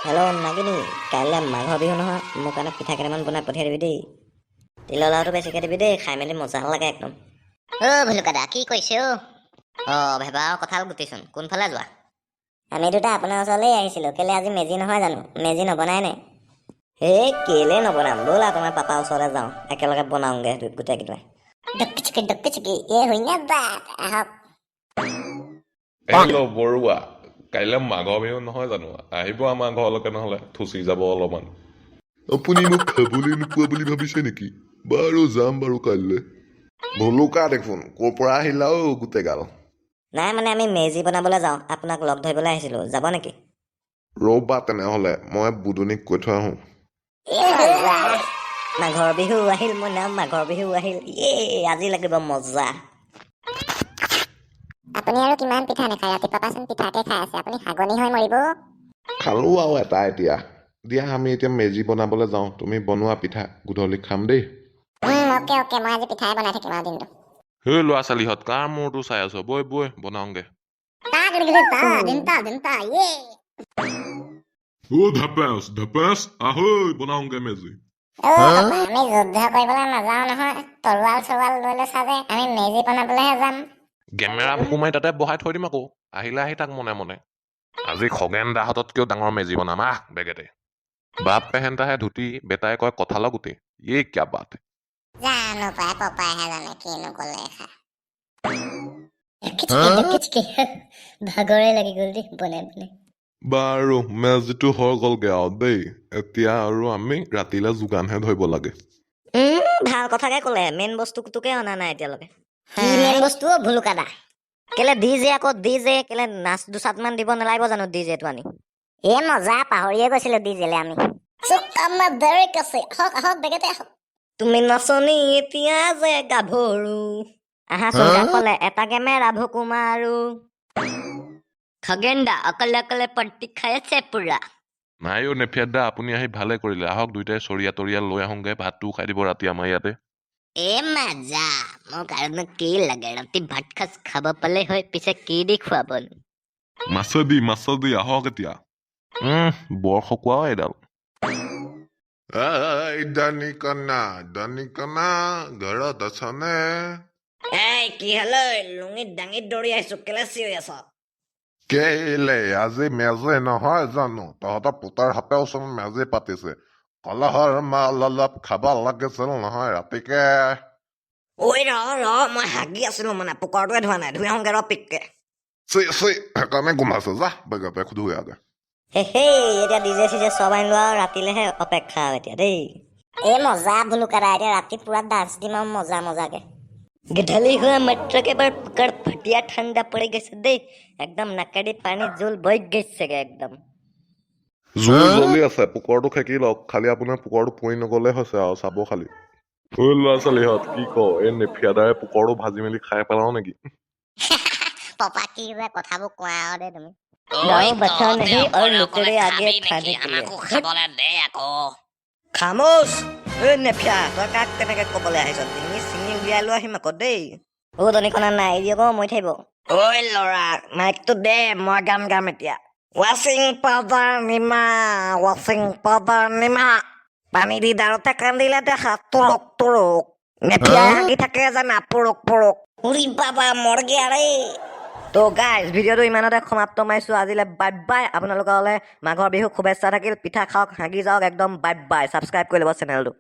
Hello' নাগিনী, কাইলৈ মাঘৰ বিহু নহয়, মোৰ কাৰণে পিঠা কেইটামান বনাই পঠিয়াই দিবি দেই। তিলৰ লাড়ুটো বেছিকৈ দিবি দেই, খাই মেলি মজা লাগে একদম। ভুলুকাদা কি কৈছে ভেবা আৰু কঁঠাল গুটিচোন কোনফালে যোৱা? আমি দুটা আপোনাৰ ওচৰলৈ আহিছিলোঁ, কেলৈ আজি মেজি নহয় জানো? মেজি নবনাই নে? সেই কেলৈ নবনাম, ব'লা তোমাৰ পাপাৰ ওচৰলৈ যাওঁ, একেলগে বনাওঁগৈ গোটেইকেইটাই। ডক্কি চিকি হৈ নাবাদ আহক। হেল্ল' বৰুৱা, কাইলৈ মাঘৰ বিহু নহয় জানো? আহিব আমাৰ ঘৰলৈকে, নহ'লে থুচি যাব অলপমান। আপুনি মোক খাবলৈ নোপোৱা বুলি ভাবিছে নেকি? বাৰু যাম বাৰু কাইলৈ। ভুলুকা দেখোন, ক'ৰ পৰা আহিলা গোটেইগাল? নাই মানে আমি মেজি বনাবলৈ যাওঁ, আপোনাক লগ ধৰিবলৈ আহিছিলোঁ, যাব নেকি? ৰ'বা তেনেহ'লে মই বুদনিক কৈ থৈ আহোঁ। মাঘৰ বিহু আহিল, মোৰ নাম মাঘৰ বিহু আহিল, আজি লাগিব মজা। আপুনি আৰু কিমান পিঠা নাখায়? ৰাতিপুৱাচোন পিঠাকে খাই আছে, আপুনি হাগনি হৈ মৰিব। খালোঁ আৰু এটা এতিয়া। দিয়া আমি এতিয়া মেজি বনাবলৈ যাওঁ, তুমি বনোৱা পিঠা, গধূলি খাম দেই। অকে মই আজি পিঠাই বনাই থাকিম আৰু দিনটো। সেই ল'ৰা ছোৱালীহঁত কাৰ মূৰটো চাই আছ? বৈ বনাওঁগে। ঢপেচ আহৈ বনাওঁগে মেজি। আমি যুদ্ধ কৰিবলৈ নাযাওঁ নহয়, তৰোৱাল চৰোৱাল লৈ লৈছা যে, আমি মেজি বনাবলৈহে যাম। কেমেৰা সোমাই তাতে বহাই থৈ দিম আকৌ, আহিলে আহি তাক মনে মনে। আজি খগেন দাহঁততকৈও ডাঙৰ মেজি বনাম বেগেতে। বাপ পেহেণ্টাহে ধুতি, বেটাই কয় কঁঠালৰ গুটি। কিয়া বাত। জানো পাই পপাইহে জানে কিনো ক'লে ভাগৰে লাগি গ'ল দেই বনাই বনাই। বাৰু মেজিটো হৈ গ'লগে আৰু দেই। এতিয়া আৰু আমি ৰাতিলৈ যোগানহে ধৰিব লাগে। ভাল কথাকে ক'লে, মেইন বস্তুটোকে অনা নাই এতিয়ালৈকে। কি মেইন বস্তু ভুলুকাদা? কেলে ডিজে কেলে নাচ দুচাটমান দিব নালাগিব জানো ডিজেটো আনি? মজা পাহৰিয়ে গৈছিলো ডিজেলে আমি। আহক বেগেতে আহক। তুমি নাচনী এতিয়া যে গাভৰু, আহাচোন কাষলে এটা কেমেৰা ভকু মাৰো। খগেন দা অকলে অকলে পট্টি খাই আছে পুৰা। নাই নেফিয়াত দা, আপুনি আহি ভালে কৰিলে। আহক দুইটাই চৰিয়া তৰিয়া লৈ আহোঁগে, ভাতটো খাই দিব ৰাতি আমাৰ ইয়াতে। মজা, মোক আৰু কি লাগে? ৰাতি ভাত সাজ খাব পালে হয়, পিছে কি দি খুৱাবনো? মাছেদি আহক এতিয়া। বৰ খকুৱাও এডাল। দানিকনা ঘৰত আছনে? কি হলে লুঙিত দাঙিত দৌৰি আহিছো, কেলে চিঞৰি আছ? কেলে আজি মেজি নহয় জানো? তহঁতৰ পুতৰ হাপে ওচৰত মেজি পাতিছে, কলহৰ মাল অলপ খাব লাগিছিল নহয় ৰাতিকে। ঐ ৰ মই হাগি আছিলো, মানে পুকৰটোৱে ধোৱা নাই, ধুই আহোঁগে ৰ পিককে। সেইকাৰণে গোমাইছে, যা বেগতে ধুই আগে। এতিয়া ডিজে চিজে চব আনিলো আৰু ৰাতিলেহে অপেক্ষা এতিয়া দেই। মজা ভুলুকাদা, এতিয়া ৰাতি পুৰা ডান্স দিম আৰু মজাকে। গধূলি হোৱা মাত্ৰকে এবাৰ পুকাৰ ফটিয়া ঠাণ্ডা পৰি গৈছে দেই, একদম নাকেদি পানী জোল বৈ গৈছেগে একদম। জুই জ্বলি আছে, পোকৰটো খেকি লওক, খালি আপোনাৰ পোকৰটো পৰি নগলে হৈছে আৰু চাব খালি। ল'ৰা ছোৱালীহঁত কি ক, এই নেফিয়াদাৰে পোকৰটো ভাজি মেলি খাই পেলাও নেকি? পপা কি যে কথাবোৰ কোৱা আৰু দেই তুমি। খামোচ! নেফিয়া, তই কাক তেনেকে কবলৈ আহিছ? ডিঙি চিঙি উলিয়াই লৈ আহিম আকৌ দেই। দনিকণা নাই এৰি আকৌ মৰি থাকিব। ঐ ল'ৰা, মাইকটো দে, মই গাম এতিয়া। ৱাচিং পাউডাৰ নিমা, পানী দি দাৰতে কান্দিলে দেখা তুৰক। নেফিয়া হাগি থাকে জানা, পুৰক। উৰি বাবা মৰগে আৰে। তো গাইজ, ভিডিঅ'টো ইমানতে সমাপ্ত মাৰিছোঁ আজিলৈ। বাই। আপোনালোকলৈ মাঘৰ বিহু শুভেচ্ছা থাকিল। পিঠা খাওক, হাগি যাওক, একদম বাই। ছাবস্ক্ৰাইব কৰি ল'ব চেনেলটো।